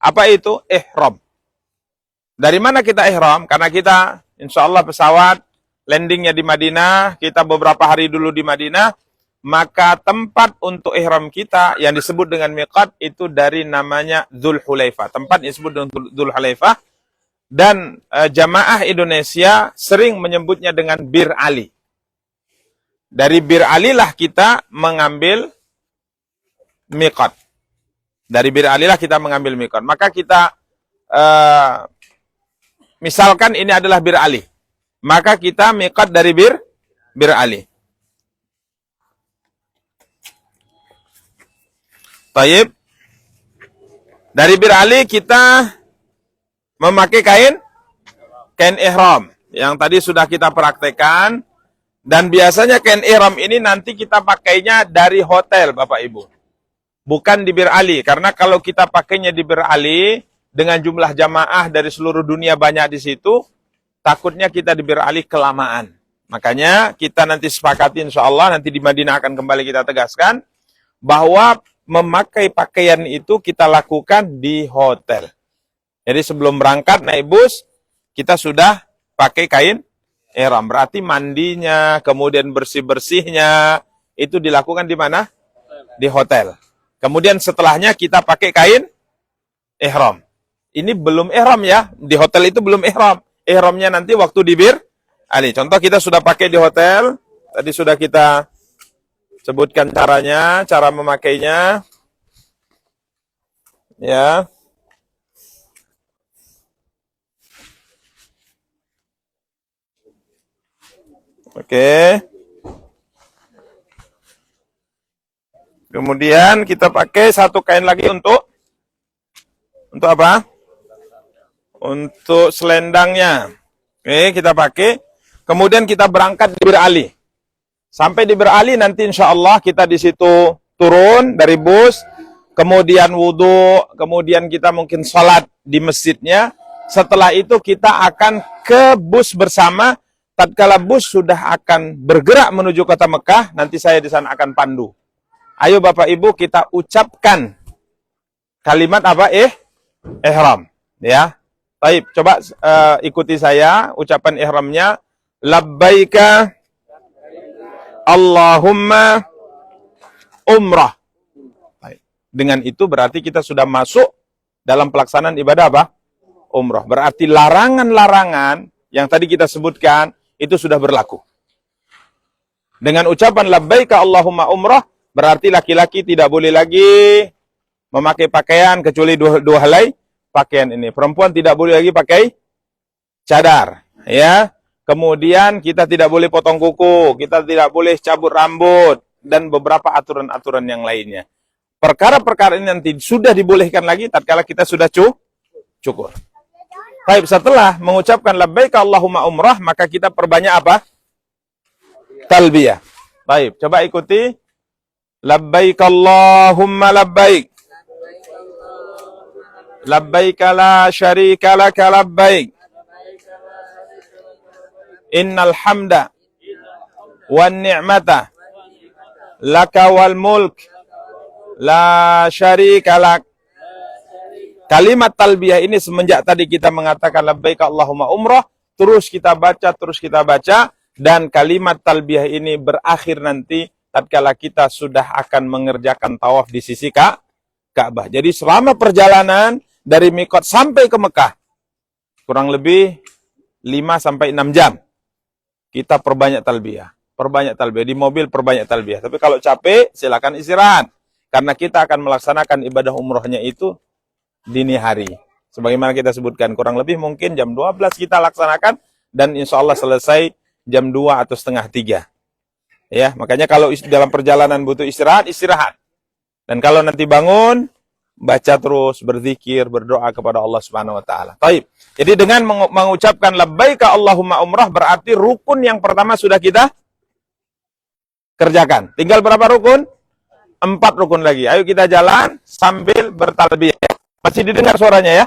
Apa itu? Ihram. Dari mana kita ihram? Karena kita insya Allah pesawat landingnya di Madinah, kita beberapa hari dulu di Madinah, maka tempat untuk ihram kita yang disebut dengan miqat itu dari namanya Dzulhulaifah. Tempat yang disebut dengan Dzulhulaifah. Dan jamaah Indonesia sering menyebutnya dengan Bir Ali. Dari Bir Ali lah kita mengambil miqat. Dari Bir Ali lah kita mengambil miqat. Maka kita misalkan ini adalah Bir Ali. Maka kita miqat dari Bir Ali. Taib. Dari Bir Ali kita memakai kain ihram. Yang tadi sudah kita praktekkan. Dan biasanya kain ihram ini nanti kita pakainya dari hotel, Bapak Ibu. Bukan di Bir Ali. Karena kalau kita pakainya di Bir Ali, dengan jumlah jamaah dari seluruh dunia banyak di situ, takutnya kita di Bir Ali kelamaan. Makanya kita nanti sepakati insya Allah, nanti di Madinah akan kembali kita tegaskan, bahwa memakai pakaian itu kita lakukan di hotel. Jadi sebelum berangkat naik bus, kita sudah pakai kain ihram. Berarti mandinya, kemudian bersih-bersihnya, itu dilakukan di mana? Di hotel. Kemudian setelahnya kita pakai kain ihram. Ini belum ihram ya. Di hotel itu belum ihram. Ihramnya nanti waktu di Bir Ali. Contoh kita sudah pakai di hotel. Tadi sudah kita sebutkan caranya, cara memakainya. Ya. Oke. Kemudian kita pakai satu kain lagi untuk apa? Untuk selendangnya. Oke, kita pakai. Kemudian kita berangkat di Bir Ali. Sampai di Bir Ali nanti insya Allah kita di situ turun dari bus. Kemudian wudhu. Kemudian kita mungkin sholat di masjidnya. Setelah itu kita akan ke bus bersama. Tatkala bus sudah akan bergerak menuju kota Mekah. Nanti saya di sana akan pandu. Ayo Bapak Ibu kita ucapkan kalimat apa? Ihram. Ya. Baik, coba ikuti saya ucapan ihramnya. Labbaika Allahumma umrah. Baik. Dengan itu berarti kita sudah masuk dalam pelaksanaan ibadah apa? Umrah. Berarti larangan-larangan yang tadi kita sebutkan itu sudah berlaku. Dengan ucapan labbaika Allahumma umrah, berarti laki-laki tidak boleh lagi memakai pakaian kecuali dua helai pakaian ini. Perempuan tidak boleh lagi pakai cadar, ya. Kemudian kita tidak boleh potong kuku, kita tidak boleh cabut rambut dan beberapa aturan-aturan yang lainnya. Perkara-perkara ini nanti sudah dibolehkan lagi tatkala kita sudah cukur. Baik, setelah mengucapkan labbaika Allahumma umrah, maka kita perbanyak apa? Talbiyah. Baik, coba ikuti. Labbaik Allahumma labbaik. Labbaik la syarika laka labbaik. Innal hamda wan ni'mata laka wal mulk la syarika lak. Kalimat talbiyah ini semenjak tadi kita mengatakan labbaik Allahumma umrah, terus kita baca, dan kalimat talbiyah ini berakhir nanti tatkala kita sudah akan mengerjakan tawaf di sisi Ka'bah. Jadi selama perjalanan dari Miqat sampai ke Mekah, kurang lebih 5-6 jam, kita perbanyak talbiyah. Di mobil perbanyak talbiyah. Tapi kalau capek, silakan istirahat. Karena kita akan melaksanakan ibadah umrohnya itu dini hari. Sebagaimana kita sebutkan, kurang lebih mungkin jam 12 kita laksanakan, dan insya Allah selesai jam 2 atau setengah 3. Ya, makanya kalau dalam perjalanan butuh istirahat. Dan kalau nanti bangun, baca terus, berzikir, berdoa kepada Allah Subhanahu wa taala. Baik. Jadi dengan mengucapkan labbaika Allahumma umrah, berarti rukun yang pertama sudah kita kerjakan. Tinggal berapa rukun? 4 rukun lagi. Ayo kita jalan sambil bertalbiyah. Masih didengar suaranya ya?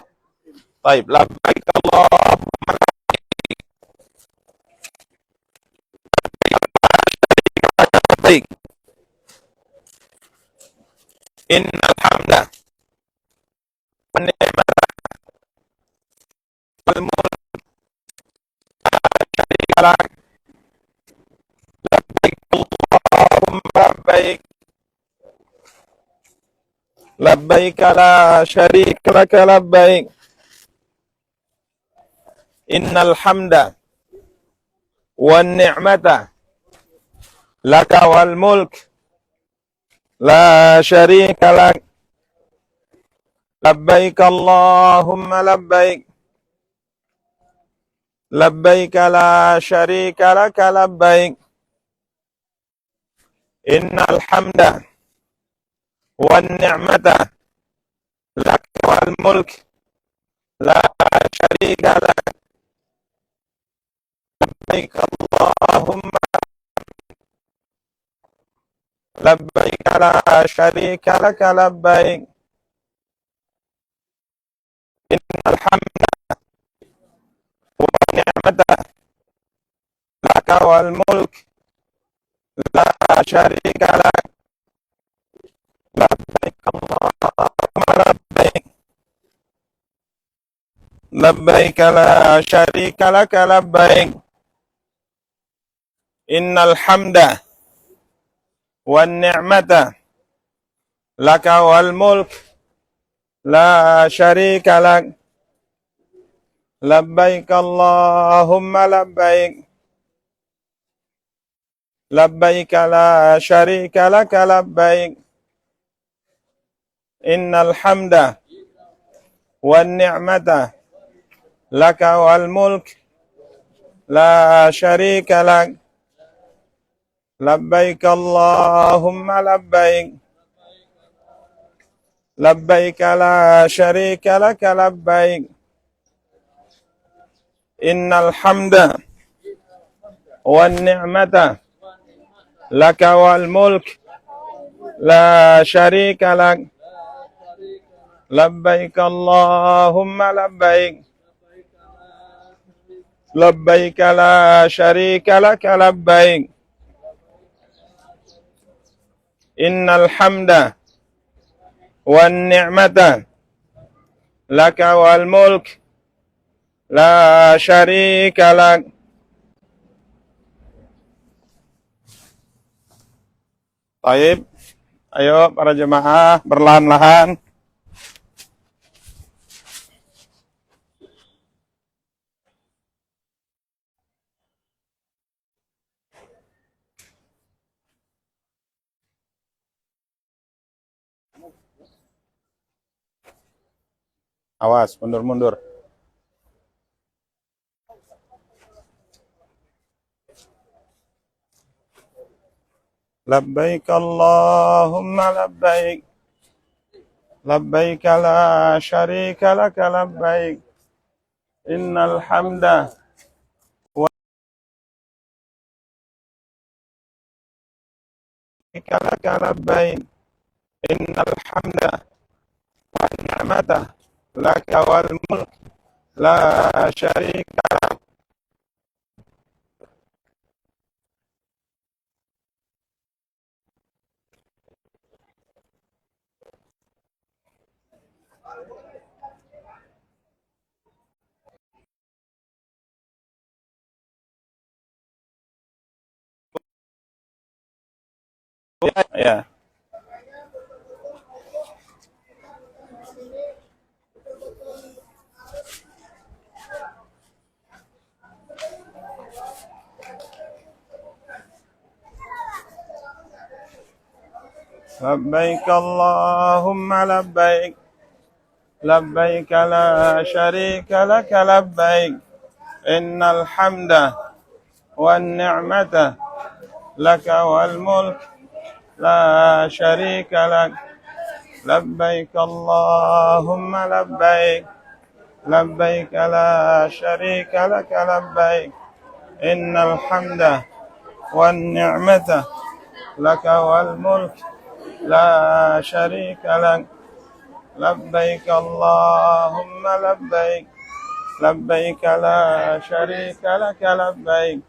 Baik, labbaik Allahumma labbaik. Innal hamda wan ni'mata labbaik. Labbaik la syarika lak labbaik. Innal hamda wan ni'mata laka wal mulk la syarika lak. Labbaik Allahumma labbaik. Labbaik la syarika lak labbaik. Innal hamda wan ni'mata laka wal mulk la syarika lak. Labbaik Allahumma labbaik la syarika lak labbaik. Innal hamda wan ni'mata laka wal mulk la syarika lak. Labbaik Allahumma labbaik. Labbaik la syarika lak labbaik. Innal hamda wan ni'mata laka wal mulk la syarika lak. Labbaik Allahumma labbaik. Labbaik la syarika lak labbaik. Innal hamda wan ni'mata laka wal mulk la syarika lak. Labbaik Allahumma labbaik. Labbaik la syarika lak labbaik. Innal hamda wan ni'mata laka wal mulk la syarika lak. Labbaik Allahumma labbaik. Labbaik la syarika lak labbaik. Innal hamda wan ni'mata laka wal mulk la syarika lak. Baik, ayo para jemaah perlahan-lahan. Awas, mundur-mundur. Labbaik Allahumma labbaik. Labbaik la syarika lak labbaik. Innal hamda wa ni'mata lak labbaik. Innal hamda wan ni'mata laka wal mulk la syarika lak. Ya. Labbaik Allahumma labbaik. Labbaik la syarika lak labbaik. Innal hamda wan ni'mata laka wal mulk la syarika lak. Labbaik Allahumma labbaik. Labbaik la syarika lak labbaik. Innal hamda wan ni'mata laka wal mulk la syarika lak. Labbaik Allahumma labbaik. Labbaik la syarika lak labbaik.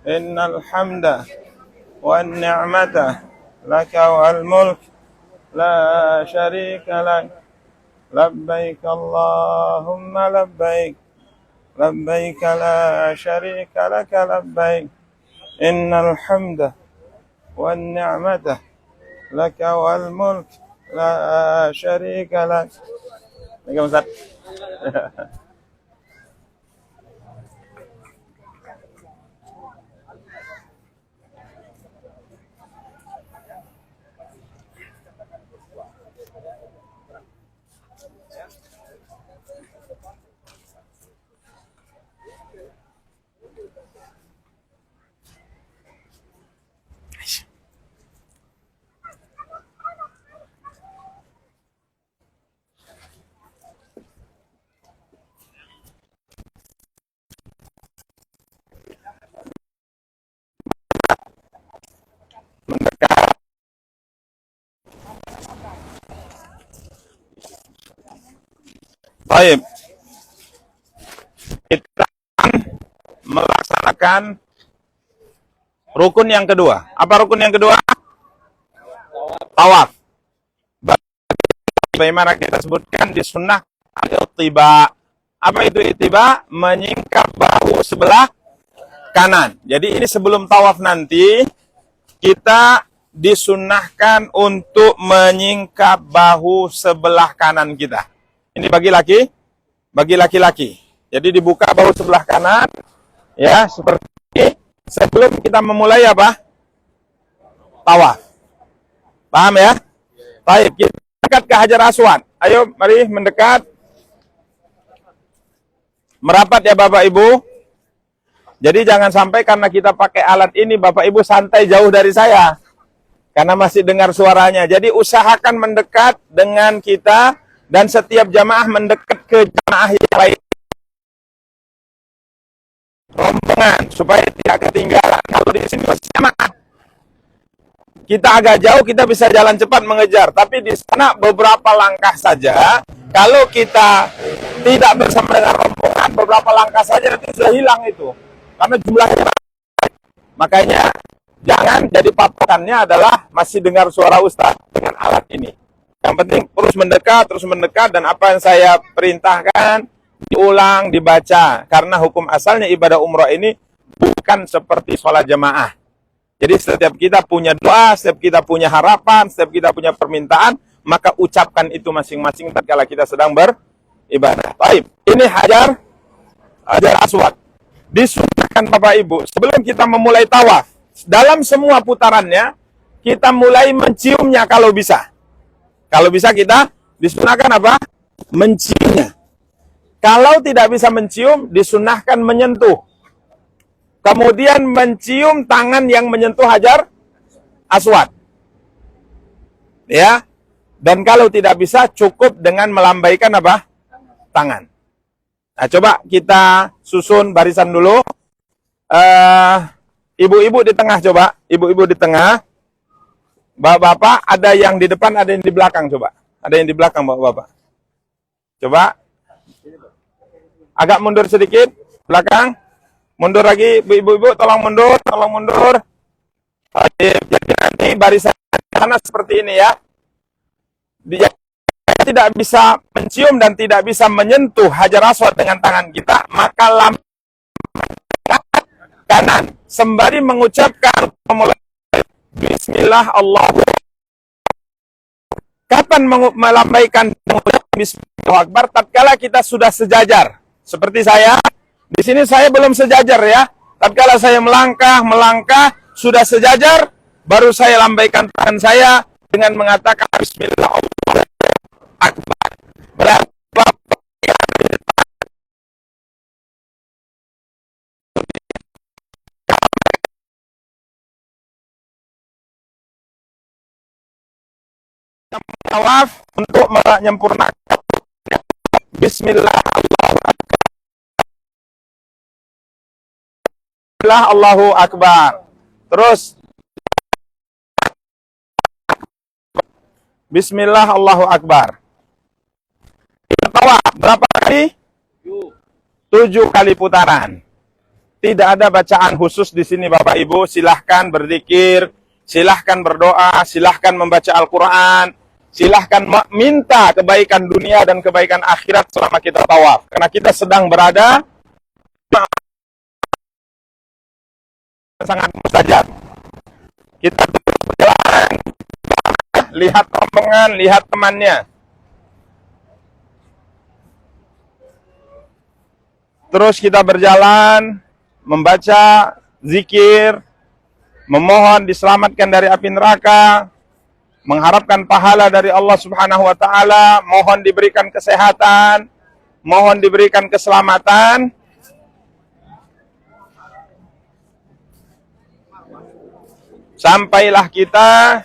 Innal hamda wan ni'mata laka wal mulk la syarika lak. Labbaik Allahumma labbaik. Labbaik la syarika lak labbaik. Innal hamda wan ni'mata lakawal mulk la syarika lak. Oke, Ustaz. Baik. Kita melaksanakan rukun yang kedua. Apa rukun yang kedua? Tawaf. Bagaimana kita sebutkan di sunnah al-ittiba. Apa itu ittiba? Menyingkap bahu sebelah kanan. Jadi ini sebelum tawaf nanti, kita disunnahkan untuk menyingkap bahu sebelah kanan kita. Ini bagi laki-laki. Jadi dibuka bahu sebelah kanan, ya, seperti ini. Sebelum kita memulai apa? Tawaf. Paham ya? Baik, kita mendekat ke Hajar Aswad. Ayo, mari mendekat. Merapat ya Bapak Ibu. Jadi jangan sampai karena kita pakai alat ini, Bapak Ibu santai jauh dari saya. Karena masih dengar suaranya. Jadi usahakan mendekat dengan kita. Dan setiap jamaah mendekat ke jamaah yang lain. Rombongan, supaya tidak ketinggalan. Kalau di sini masih jamaah. Kita agak jauh, kita bisa jalan cepat mengejar. Tapi di sana beberapa langkah saja. Kalau kita tidak bersama dengan rombongan, beberapa langkah saja nanti sudah hilang itu. Karena jumlahnya banyak. Makanya jangan jadi patokannya adalah masih dengar suara Ustaz dengan alat ini. Yang penting terus mendekat, dan apa yang saya perintahkan diulang, dibaca. Karena hukum asalnya ibadah umrah ini bukan seperti sholat jamaah. Jadi setiap kita punya doa, setiap kita punya harapan, setiap kita punya permintaan, maka ucapkan itu masing-masing tatkala kita sedang beribadah. Baik, ini Hajar Aswad. Disunnahkan Bapak Ibu, sebelum kita memulai tawaf, dalam semua putarannya, kita mulai menciumnya kalau bisa. Kalau bisa kita disunahkan apa? Menciumnya. Kalau tidak bisa mencium, disunahkan menyentuh. Kemudian mencium tangan yang menyentuh Hajar Aswad. Ya. Dan kalau tidak bisa, cukup dengan melambaikan apa? Tangan. Nah, coba kita susun barisan dulu. Ibu-ibu di tengah coba. Ibu-ibu di tengah. Bapak-bapak, ada yang di depan, ada yang di belakang, coba. Ada yang di belakang, bapak-bapak. Coba. Agak mundur sedikit, belakang. Mundur lagi, ibu-ibu, tolong mundur. Jadi nanti barisan sana seperti ini ya. Dia tidak bisa mencium dan tidak bisa menyentuh Hajar Aswad dengan tangan kita, maka lambaikan kanan. Sembari mengucapkan Bismillah Allahu. Kapan melambaikan Bismillah Akbar? Tatkala kita sudah sejajar. Seperti saya, di sini saya belum sejajar ya. Tatkala saya melangkah, sudah sejajar, baru saya lambaikan tangan saya dengan mengatakan Bismillah Allahu Akbar. Berapa tawaf untuk menyempurnakan Bismillah Allahu Akbar. Terus Bismillah Allahu Akbar. Kita tawaf berapa kali? 7 kali putaran. Tidak ada bacaan khusus di sini Bapak Ibu. Silahkan berzikir, silahkan berdoa, silahkan membaca Al-Quran, silahkan minta kebaikan dunia dan kebaikan akhirat selama kita tawaf. Karena kita sedang berada sangat mustajab. Kita berjalan lihat rombongan, lihat temannya. Terus kita berjalan, membaca zikir, memohon diselamatkan dari api neraka, mengharapkan pahala dari Allah Subhanahu wa taala, mohon diberikan kesehatan, mohon diberikan keselamatan. Sampailah kita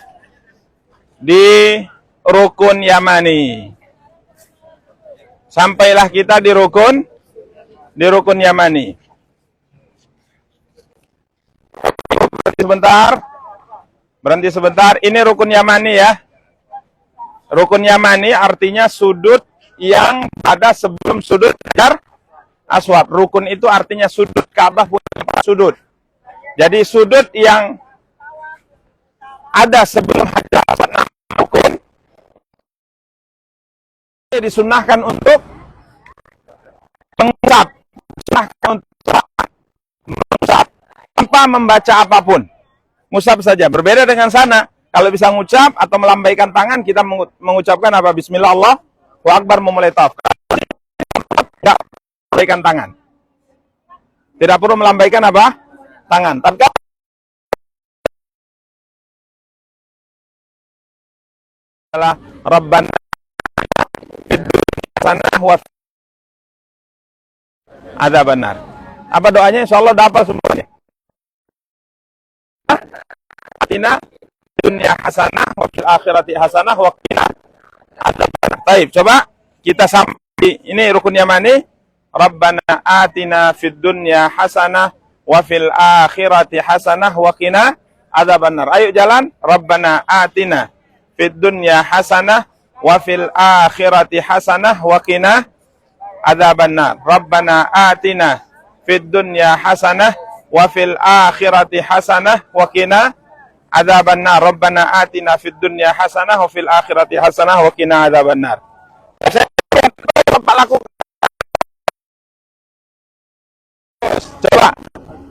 di rukun Yamani. Sampailah kita di rukun Yamani. Berhenti sebentar. Ini rukun Yamani ya. Rukun Yamani artinya sudut yang ada sebelum sudut Hajar Aswad. Rukun itu artinya sudut. Ka'bah punya sudut. Jadi sudut yang ada sebelum Hajar Aswad rukun disunahkan untuk mengucap. Disunahkan untuk mengucap tanpa membaca apapun. Ngusap saja. Berbeda dengan sana. Kalau bisa ngucap atau melambaikan tangan, kita mengucapkan apa? Bismillah, Allahu Akbar, memulai tawaf. Tidak melambaikan tangan. Tidak perlu melambaikan apa? Tangan. Tapi adalah Rabbana hasanah wa ada benar. Apa doanya? Insya Allah dapat semuanya. Atina dunia hasanah wa fil akhirati hasanah wa qina adzabannar. Baik, coba kita sampai ini rukun Yamani. Rabbana atina fid dunya hasanah wa fil akhirati hasanah wa qina adzabannar. Ayo jalan. Rabbana atina fid dunya hasanah wa fil akhirati hasanah wa qina adzabannar. Rabbana atina fid dunya hasanah wa fil akhirati hasanah wa qina adzabannar. Rabbana atina fid dunya hasanah wa fil akhirati hasanah wa qina adzabannar. Coba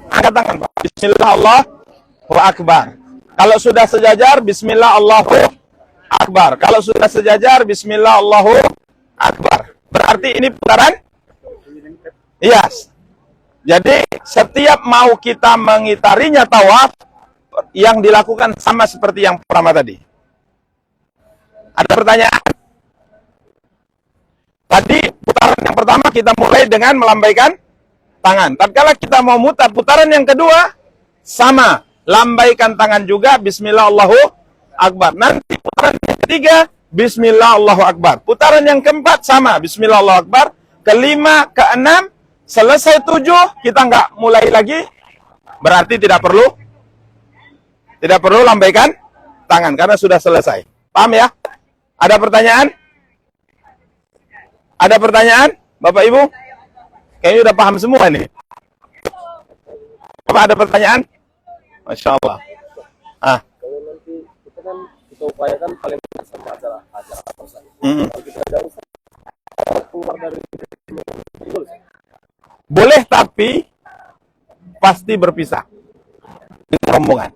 angkat tangan, Pak. Bismillah Allahu Akbar. Kalau sudah sejajar, Bismillah Allahu Akbar. Kalau sudah sejajar, Bismillah Allahu Akbar. Berarti ini putaran? Iya. Yes. Jadi setiap mau kita mengitarinya tawaf, yang dilakukan sama seperti yang pertama tadi. Ada pertanyaan? Tadi putaran yang pertama kita mulai dengan melambaikan tangan. Tatkala kita mau mutar putaran yang kedua, sama. Lambaikan tangan juga, Bismillah Allahu Akbar. Nanti putaran yang ketiga, Bismillah Allahu Akbar. Putaran yang keempat sama, Bismillah Allahu Akbar. Kelima, keenam, selesai 7, kita nggak mulai lagi. Berarti tidak perlu lambaikan tangan, karena sudah selesai. Paham ya? Ada pertanyaan? Ada pertanyaan? Bapak Ibu? Kayaknya udah paham semua nih. Apa ada pertanyaan? Masya Allah. Kalau nanti kita kan kita upayakan paling dekat sama acara Ustaz. Kalau kita ada Ustaz, keluar dari boleh, tapi pasti berpisah dengan rombongan.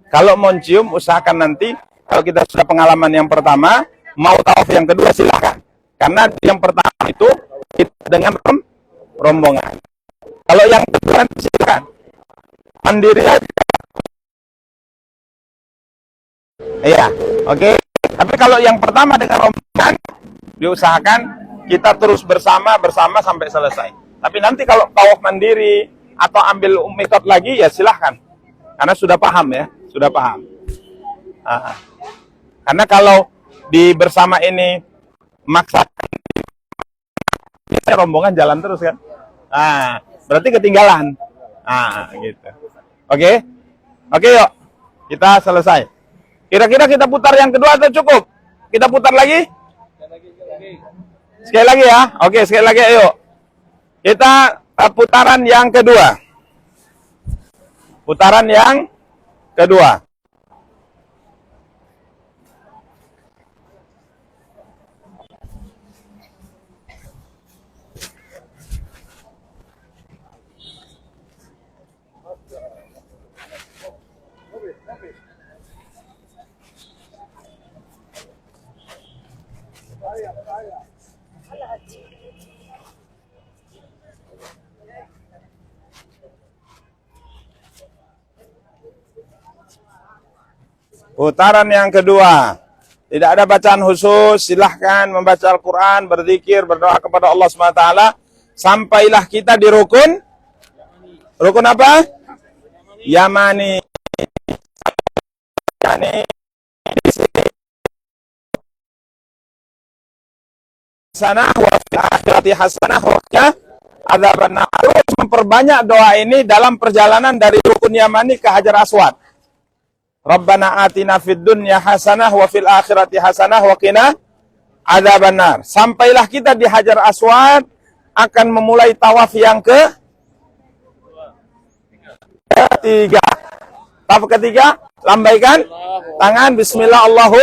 Kalau mau cium, usahakan nanti. Kalau kita sudah pengalaman yang pertama, mau tawaf yang kedua silakan. Karena yang pertama itu kita dengan rombongan. Kalau yang kedua silakan mandiri aja. Iya, oke. Tapi kalau yang pertama dengan rombongan, diusahakan kita terus bersama sampai selesai. Tapi nanti kalau tawaf mandiri atau ambil mikot lagi, ya silahkan. Karena sudah paham ya, sudah paham. Karena kalau di bersama ini maksakan, biasanya rombongan jalan terus kan. Berarti ketinggalan. Gitu. Oke, yuk. Kita selesai. Kira-kira kita putar yang kedua atau cukup? Kita putar lagi? Sekali lagi ya. Oke, sekali lagi ayo. Kita putaran yang kedua. Putaran yang kedua. Putaran yang kedua. Tidak ada bacaan khusus, silahkan membaca Al-Quran, berzikir, berdoa kepada Allah SWT. Sampailah kita di rukun. Rukun apa? Yamani. Hasanah wa fil akhirati hasanah wa qina adzabannar. Terus memperbanyak doa ini dalam perjalanan dari rukun Yamani ke Hajar Aswad. Rabbana atina fid dunya hasanah wa fil akhirati hasanah wa qina adzabannar. Sampailah kita di Hajar Aswad, akan memulai tawaf yang ketiga. Tawaf ketiga, lambaikan tangan, bismillah, Allahu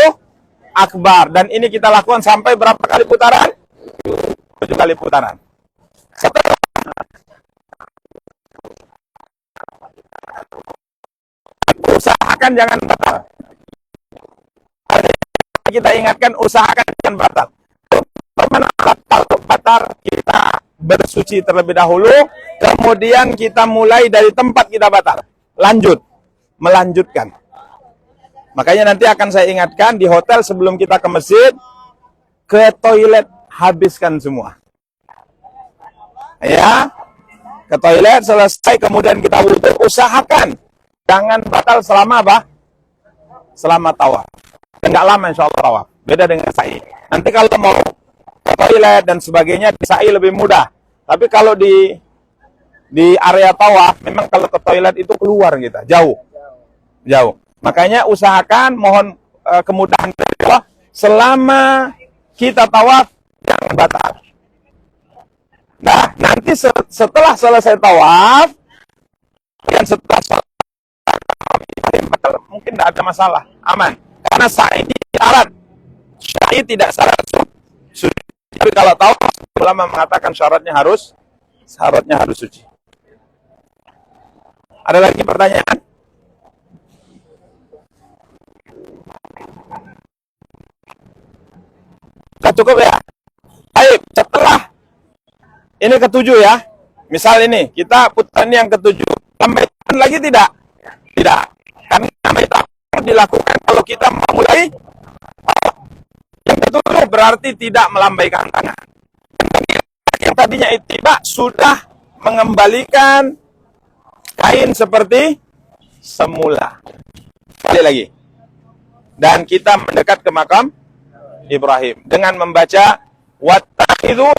Akbar. Dan ini kita lakukan sampai berapa kali putaran? 7 kali putaran. Setelah usahakan jangan batal. Kita ingatkan, usahakan jangan batal. Kalau batal, kita bersuci terlebih dahulu, kemudian kita mulai dari tempat kita batal. Melanjutkan. Makanya nanti akan saya ingatkan di hotel sebelum kita ke masjid, ke toilet habiskan semua. Ya, ke toilet selesai, kemudian kita wudhu, usahakan jangan batal selama apa? Selama tawaf. Enggak lama insya Allah tawaf. Beda dengan sa'i. Nanti kalau mau ke toilet dan sebagainya, di sa'i lebih mudah. Tapi kalau di area tawaf, memang kalau ke toilet itu keluar kita, jauh. Makanya usahakan, mohon kemudahan dari Allah, selama kita tawaf jangan batal. Nah, nanti setelah selesai tawaf, dan setelah batal, mungkin tidak ada masalah, aman. Karena sa'i tidak syarat suci. Tapi kalau tawaf, ulama mengatakan syaratnya harus suci. Ada lagi pertanyaan? Cukup ya? Baik, setelah ini ketujuh ya. Misal ini, kita putaran yang ketujuh. Lambaikan lagi tidak? Tidak. Karena lambaikan dilakukan kalau kita memulai yang ketujuh, berarti tidak melambaikan tangan. Yang tadinya ittiba sudah mengembalikan kain seperti semula. Balik lagi. Dan kita mendekat ke makam Ibrahim dengan membaca wattakhidhu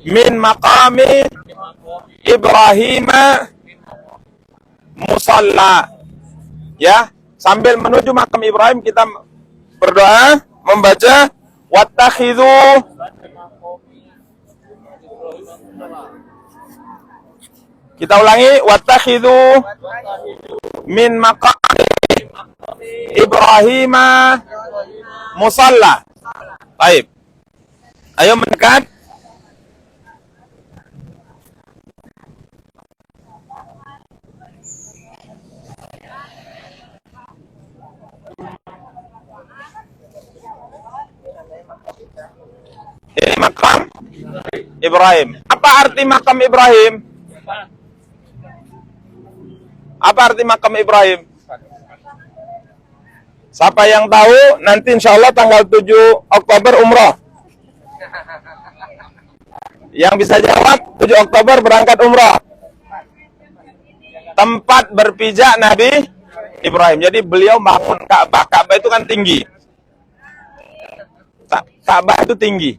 min maqami Ibrahim musalla. Ya, sambil menuju makam Ibrahim kita berdoa membaca wattakhidhu. Kita ulangi, wattakhidhu min maqami Ibrahim musalla. Baik. Ayo mendekat. Ini makam Ibrahim. Apa arti makam Ibrahim? Apa arti makam Ibrahim? Siapa yang tahu, nanti insya Allah tanggal 7 Oktober umroh. Yang bisa jawab, 7 Oktober berangkat umroh. Tempat berpijak Nabi Ibrahim. Jadi beliau bangun Ka'bah. Ka'bah itu kan tinggi. Ka'bah itu tinggi.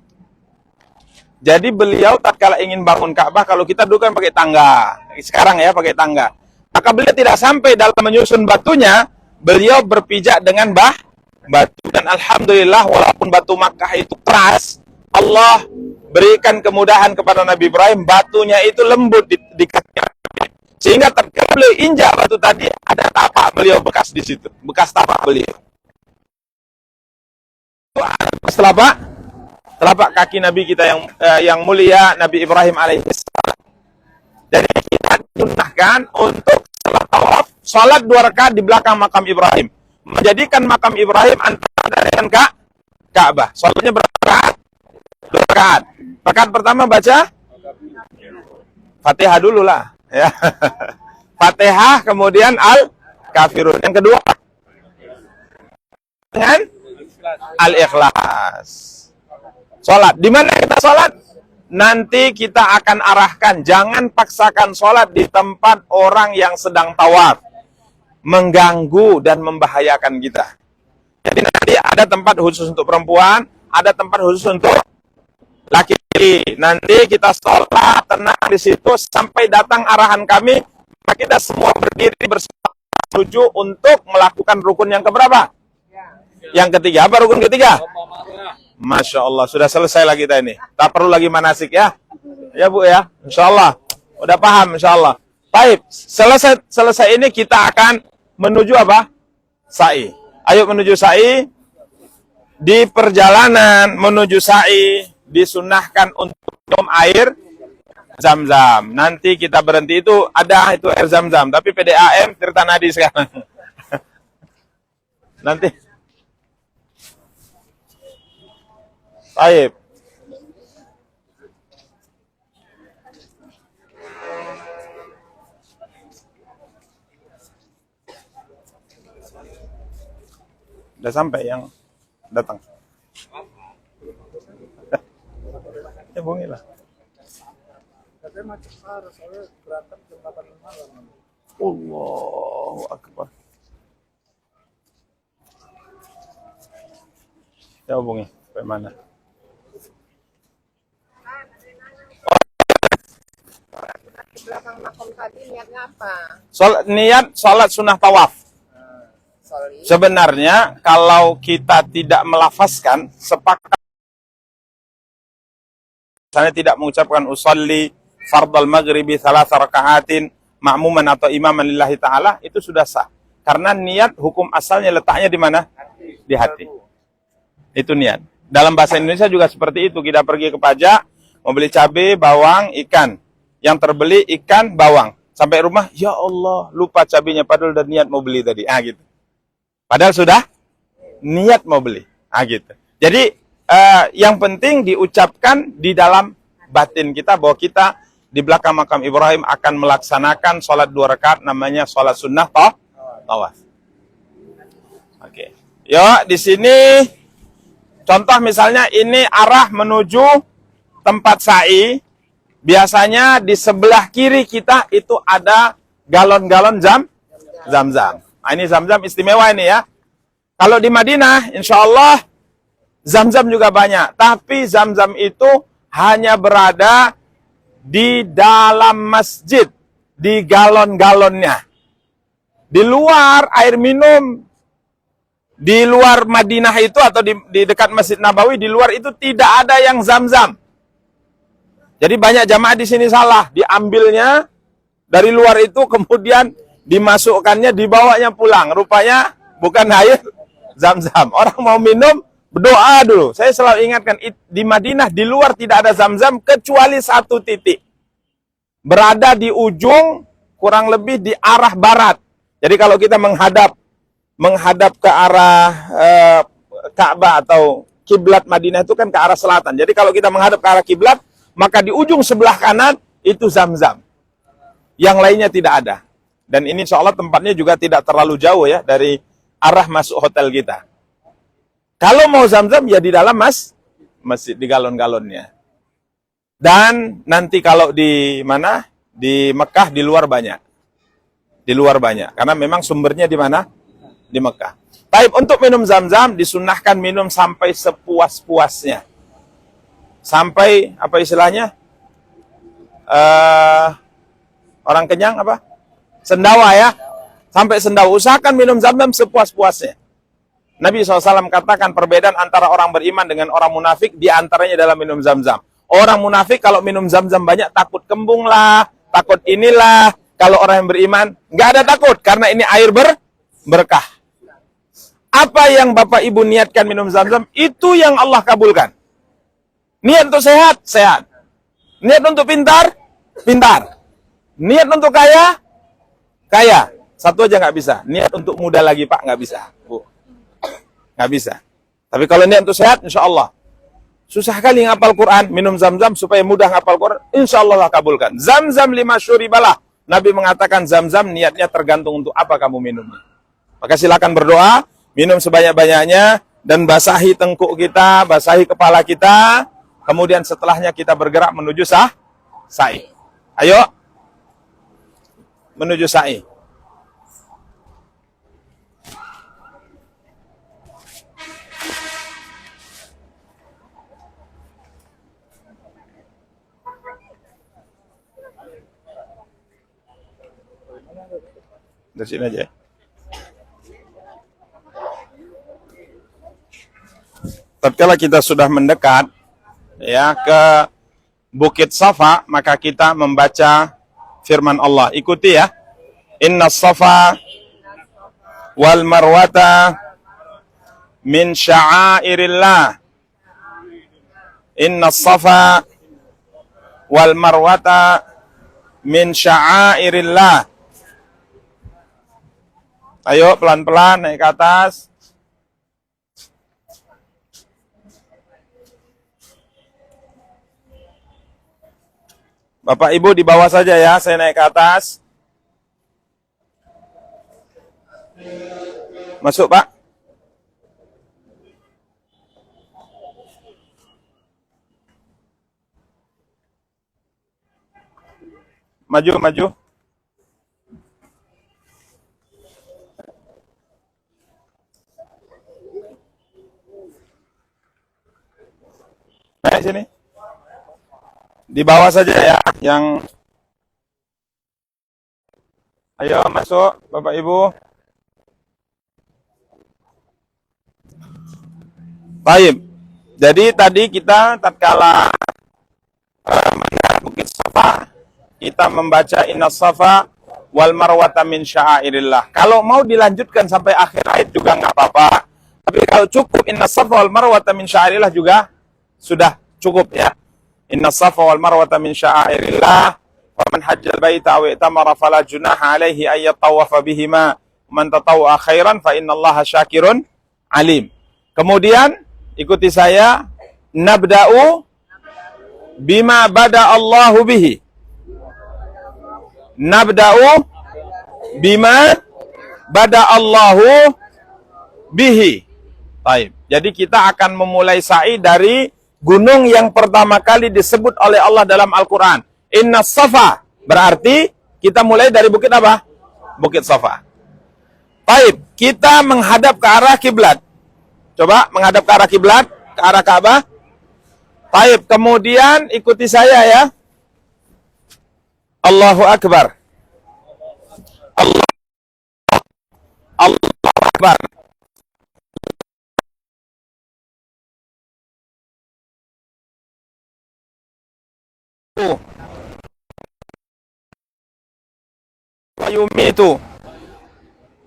Jadi beliau tatkala ingin bangun Ka'bah, kalau kita dulu kan pakai tangga. Sekarang ya pakai tangga. Maka beliau tidak sampai dalam menyusun batunya, beliau berpijak dengan batu. Dan alhamdulillah, walaupun batu Makkah itu keras, Allah berikan kemudahan kepada Nabi Ibrahim, batunya itu lembut di kaki. Sehingga tatkala beliau injak batu tadi, ada tapak beliau bekas di situ, bekas tapak beliau. Telapak kaki Nabi kita yang mulia, Nabi Ibrahim alaihissalam. Jadi kita disunahkan untuk setelah tawaf, salat 2 rakaat di belakang makam Ibrahim, menjadikan makam Ibrahim antara dengan Ka'bah. Salatnya berapa rakaat? 2 rakaat. Rakaat pertama baca Fatihah dulu lah, ya. Fatihah, kemudian kafirun. Yang kedua dengan al-ikhlas. Sholat. Di mana kita sholat? Nanti kita akan arahkan. Jangan paksakan sholat di tempat orang yang sedang tawaf, mengganggu dan membahayakan kita. Jadi nanti ada tempat khusus untuk perempuan, ada tempat khusus untuk laki-laki. Nanti kita sholat tenang di situ sampai datang arahan kami. Kita semua berdiri bersama menuju untuk melakukan rukun yang keberapa? Yang ketiga. Apa rukun ketiga? Masya Allah, sudah selesai lagi kita ini. Tak perlu lagi manasik ya. Ya Bu ya, insya Allah. Udah paham insya Allah. Baik, selesai ini kita akan menuju apa? Sa'i. Ayo menuju sa'i. Di perjalanan menuju sa'i disunahkan untuk minum air Zam-Zam. Nanti kita berhenti itu ada itu air Zam-Zam, tapi PDAM Tirta Nadi sekarang. Nanti. Baik. Udah sampai yang datang. Ya bungilah. Allahu Akbar. Ya hubungi, bagaimana? Belakang makom tadi niatnya apa? Niat sholat sunnah tawaf. Sebenarnya kalau kita tidak melafazkan, sepakat misalnya tidak mengucapkan usolli fardal maghribi thalatha raka'atin ma'muman atau imaman lillahi ta'ala, itu sudah sah. Karena niat hukum asalnya letaknya di mana? Di hati. Itu niat. Dalam bahasa Indonesia juga seperti itu. Kita pergi ke pajak, mau beli cabai, bawang, ikan. Yang terbeli ikan, bawang. Sampai rumah, ya Allah, lupa cabainya padahal udah niat mau beli tadi. Gitu. Padahal sudah niat mau beli. Gitu. Jadi yang penting diucapkan di dalam batin kita bahwa kita di belakang makam Ibrahim akan melaksanakan sholat 2 rakaat, namanya sholat sunnah tawaf. Oke. Yuk, di sini contoh misalnya ini arah menuju tempat sa'i. Biasanya di sebelah kiri kita itu ada galon-galon Zam-Zam. Nah, ini Zam-Zam istimewa ini ya. Kalau di Madinah, insya Allah Zam-Zam juga banyak. Tapi Zam-Zam itu hanya berada di dalam masjid, di galon-galonnya. Di luar air minum, di luar Madinah itu atau di dekat Masjid Nabawi, di luar itu tidak ada yang Zam-Zam. Jadi banyak jamaah di sini salah, diambilnya dari luar itu kemudian dimasukkannya, dibawanya pulang. Rupanya bukan air Zam-Zam. Orang mau minum, berdoa dulu. Saya selalu ingatkan, di Madinah di luar tidak ada Zam-Zam kecuali satu titik. Berada di ujung kurang lebih di arah barat. Jadi kalau kita menghadap ke arah Ka'bah atau kiblat Madinah itu kan ke arah selatan. Jadi kalau kita menghadap ke arah kiblat, maka di ujung sebelah kanan itu Zam-Zam. Yang lainnya tidak ada. Dan ini insya Allah tempatnya juga tidak terlalu jauh ya dari arah masuk hotel kita. Kalau mau Zam-Zam ya di dalam masjid, di galon-galonnya. Dan nanti kalau di mana? Di Mekah, di luar banyak. Di luar banyak. Karena memang sumbernya di mana? Di Mekah. Baik, untuk minum Zam-Zam disunahkan minum sampai sepuas-puasnya. Sampai, apa istilahnya? Orang kenyang apa? Sendawa ya. Sampai sendawa. Usahakan minum Zam-Zam sepuas-puasnya. Nabi SAW katakan perbedaan antara orang beriman dengan orang munafik diantaranya dalam minum Zam-Zam. Orang munafik kalau minum Zam-Zam banyak takut kembung lah, takut inilah. Kalau orang yang beriman nggak ada takut karena ini air berkah. Apa yang Bapak Ibu niatkan minum Zam-Zam itu yang Allah kabulkan. Niat untuk sehat, sehat. Niat untuk pintar, pintar. Niat untuk kaya, kaya. Satu aja nggak bisa. Niat untuk muda lagi Pak nggak bisa, Bu. Nggak bisa. Tapi kalau niat untuk sehat, insya Allah. Susah kali ngapal Quran, minum Zam-Zam supaya mudah ngapal Quran, insya Allah kabulkan. Zam-Zam lima syuribalah, Nabi mengatakan Zam-Zam niatnya tergantung untuk apa kamu minumnya. Maka silakan berdoa, minum sebanyak-banyaknya, dan basahi tengkuk kita, basahi kepala kita, kemudian setelahnya kita bergerak menuju sa'i. Ayo, menuju sa'i. Dari sini aja ya. Tatkala kita sudah mendekat ya ke Bukit Safa, maka kita membaca firman Allah. Ikuti ya. Inna Safa wal Marwata min sya'airillah. Inna Safa wal Marwata min sya'airillah. Ayo pelan-pelan naik ke atas. Bapak Ibu di bawah saja ya, saya naik ke atas. Masuk Pak. Maju, maju. Naik sini. Di bawah saja ya, yang ayo masuk Bapak Ibu. Baik. Jadi tadi kita tatkala melihat Bukit Safa, kita membaca Inna Safa wal Marwata min sya'airillah. Kalau mau dilanjutkan sampai akhir ayat juga nggak apa-apa. Tapi kalau cukup Inna Safa wal Marwata min sya'airillah juga sudah cukup ya. Inna Safa wal Marwata min sya'airillah wa man hajjal baita aw i'tamara fala junaha alaihi ay yatawafa bihima man tatawwa khairan fa innallaha syakirun alim. Kemudian ikuti saya, nabda'u bima bada Allahu bihi. Nabda'u bima bada Allahu bihi. Baik. Jadi kita akan memulai sa'i dari gunung yang pertama kali disebut oleh Allah dalam Al-Quran. Inna Safa. Berarti kita mulai dari bukit apa? Bukit Safa. Baik, kita menghadap ke arah kiblat. Coba menghadap ke arah kiblat, ke arah Ka'bah. Baik, kemudian ikuti saya ya. Allahu Akbar. Allahu Akbar. Wa yumitu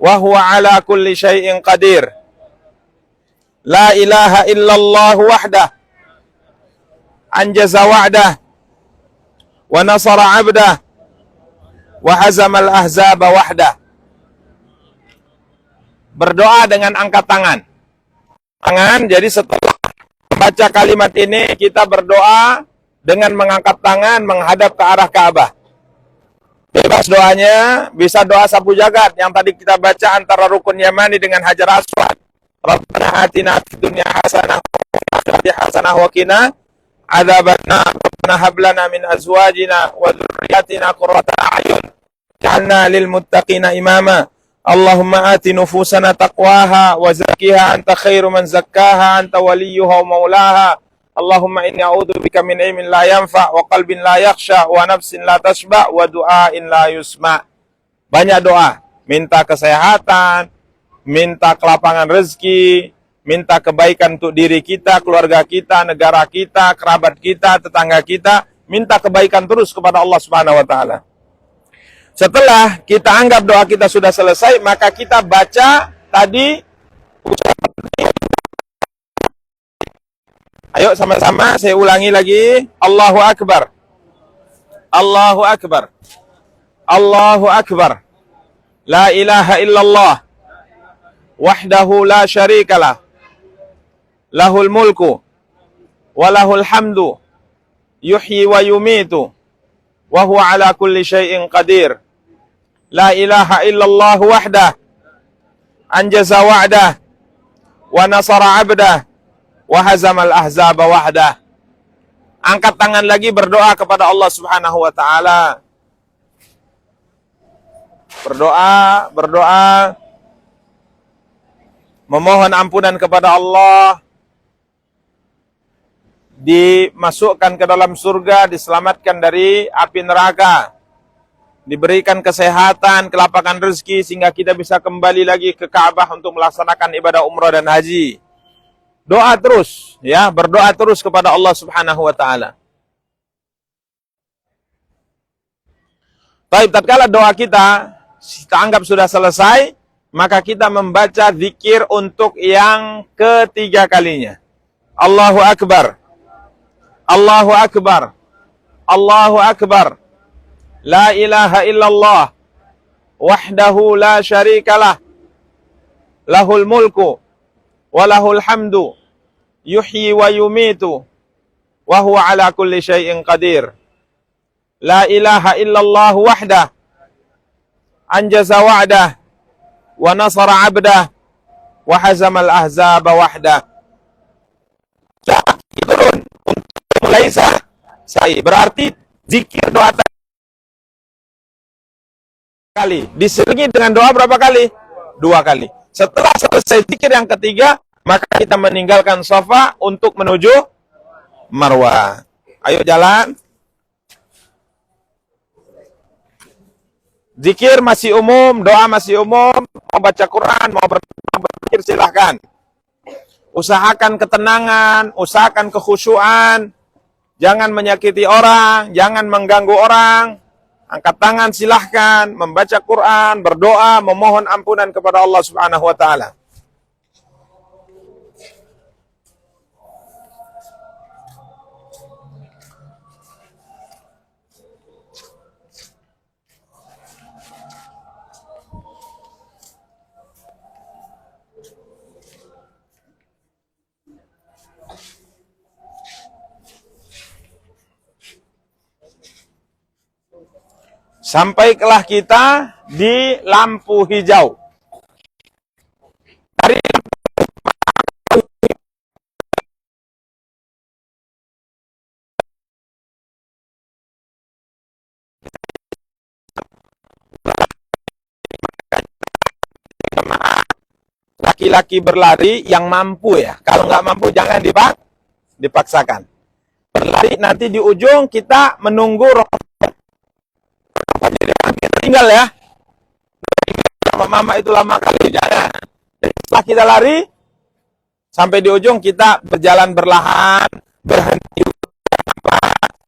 wa huwa ala kulli syai'in qadir. La ilaha illallah wahdah anjaza wa'dah wa nasara 'abdah wa hazamal ahzaba wahdah. Berdoa dengan angkat tangan. Jadi setelah membaca kalimat ini kita berdoa dengan mengangkat tangan menghadap ke arah Ka'bah. Bebas doanya, bisa doa sapu jagat yang tadi kita baca antara rukun Yamani dengan Hajar Aswad. Rabbana atina fid dunya hasanah wa fil akhirati hasanah wa qina adzabannar. Rabbana hab lana min azwajina wa dhurriyyatina qurrata a'yun waj'alna lil muttaqina imama. Allahumma ati nufusana taqwaha wa zakkiha anta khairu man zakkaha anta waliyuha wa maulaha. Allahumma inni a'udzubika min ilmin la yanfa' wa qalbin la yakhsha wa nafsin la tashba' wa du'ain la yusma'. Banyak doa, minta kesehatan, minta kelapangan rezeki, minta kebaikan untuk diri kita, keluarga kita, negara kita, kerabat kita, tetangga kita, minta kebaikan terus kepada Allah Subhanahu wa taala. Setelah kita anggap doa kita sudah selesai, maka kita baca tadi ucapan. Ayo sama-sama saya ulangi lagi. Allahu Akbar. Allahu Akbar. Allahu Akbar. La ilaha illallah. Wahdahu la syarikalah. Lahul mulku. Walahul hamdu. Yuhyi wa yumitu. Wa huwa ala kulli syai'in qadir. la ilaha illallah wahdah anjaza wa'dah wa nasara 'abdah wa hazamal ahzaba wahdah. Angkat tangan lagi berdoa kepada Allah Subhanahu wa taala. Berdoa, memohon ampunan kepada Allah, dimasukkan ke dalam surga, diselamatkan dari api neraka, diberikan kesehatan, kelapangan rezeki sehingga kita bisa kembali lagi ke Ka'bah untuk melaksanakan ibadah umrah dan haji. Doa terus, ya, berdoa terus kepada Allah Subhanahu wa taala. Baik, tatkala doa kita anggap sudah selesai, maka kita membaca zikir untuk yang ketiga kalinya. Allahu Akbar. Allahu Akbar. Allahu Akbar. La ilaha illallah. Wahdahu la syarikalah. Lahul mulku. Walahul hamdu. Yuhyi wa yumitu. Wa huwa ala kulli syai'in qadir. La ilaha illallah wahdah. Anjaza wa'dah. Wa nasara 'abdah. Wa hazamal ahzaba wahdah. Turun untuk mulai saya. Berarti zikir doa kali. Diselingi dengan doa berapa kali? 2 kali. Setelah selesai zikir yang ketiga, maka kita meninggalkan Safa untuk menuju Marwah. Ayo jalan. Zikir masih umum, doa masih umum, mau baca Quran, mau berzikir silahkan. Usahakan ketenangan, usahakan kekhusyuan, jangan menyakiti orang, jangan mengganggu orang. Angkat tangan silahkan, membaca Quran, berdoa, memohon ampunan kepada Allah Subhanahu wa taala. Sampailah kita di lampu hijau. Dari laki-laki berlari yang mampu ya. Kalau nggak mampu jangan dipaksakan. Berlari nanti di ujung kita menunggu kita tinggal ya. Sama mama itu lama kali jangan. Jadi setelah kita lari sampai di ujung kita berjalan berlahan, berhenti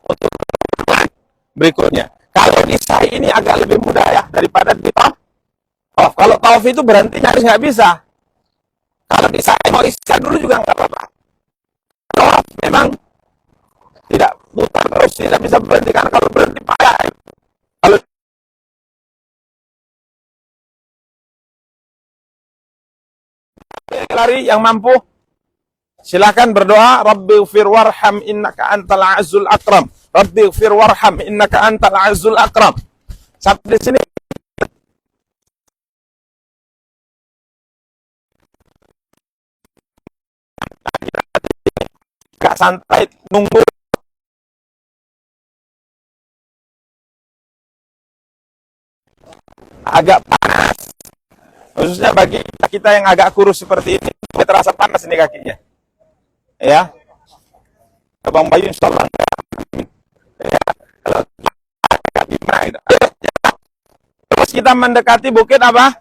untuk berikutnya. Kalau di sa'i ini agak lebih mudah ya daripada di tawaf. Kalau tawaf itu berhenti nyaris nggak bisa. Kalau di sa'i mau istirahat dulu juga nggak apa-apa. Tawaf memang tidak putar terus, tidak bisa berhenti karena kalau berhenti payah. Kalau lari yang mampu silakan berdoa, Rabbighfir warham innaka antal azizul akram. Rabbighfir warham innaka antal azizul akram. Sampai di sini agak santai nunggu agak panas. Khususnya bagi kita yang agak kurus seperti ini, terasa panas ini kakinya. Ya. Bang Bayu insyaallah ya. Kalau gimana? Terus kita mendekati bukit apa?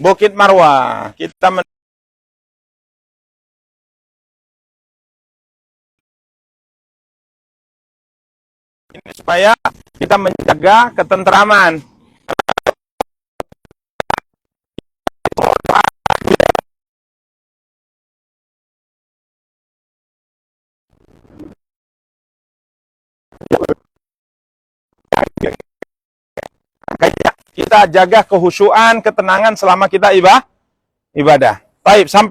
Bukit Marwah. Kita ini supaya kita menjaga ketentraman. Kita jaga kehusyuan, ketenangan selama kita ibadah. Baik, sampai